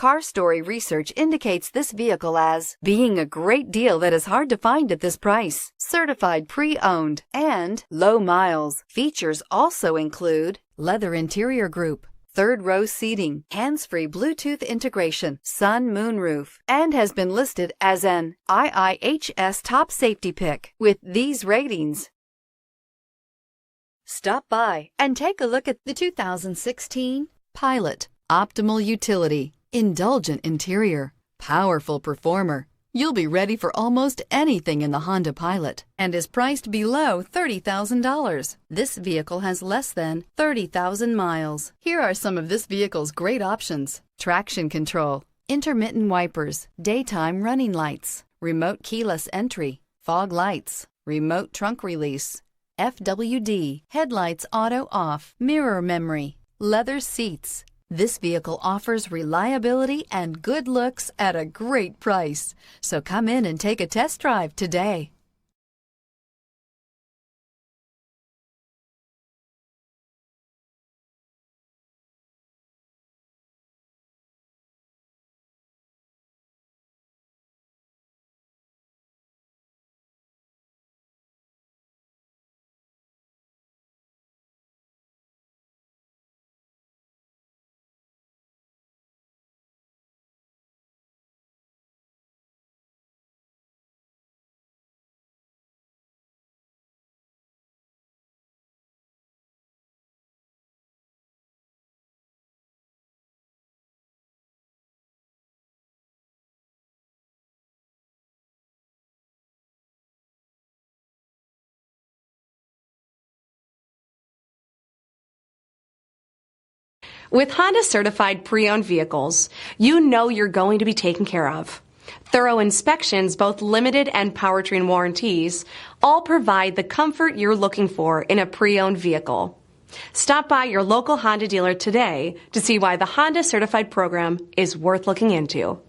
Car Story research indicates this vehicle as being a great deal that is hard to find at this price, certified pre-owned, and low miles. Features also include leather interior group, third row seating, hands-free Bluetooth integration, sun moonroof, and has been listed as an IIHS top safety pick with these ratings. Stop by and take a look at the 2016 Pilot. Optimal utility, indulgent interior, powerful performer. You'll be ready for almost anything in the Honda Pilot and is priced below $30,000. This vehicle has less than 30,000 miles. Here are some of this vehicle's great options: traction control, intermittent wipers, daytime running lights, remote keyless entry, fog lights, remote trunk release, FWD, headlights auto off, mirror memory, leather seats. This vehicle offers reliability and good looks at a great price. So come in and take a test drive today. With Honda certified pre-owned vehicles, you know you're going to be taken care of. Thorough inspections, both limited and powertrain warranties, all provide the comfort you're looking for in a pre-owned vehicle. Stop by your local Honda dealer today to see why the Honda certified program is worth looking into.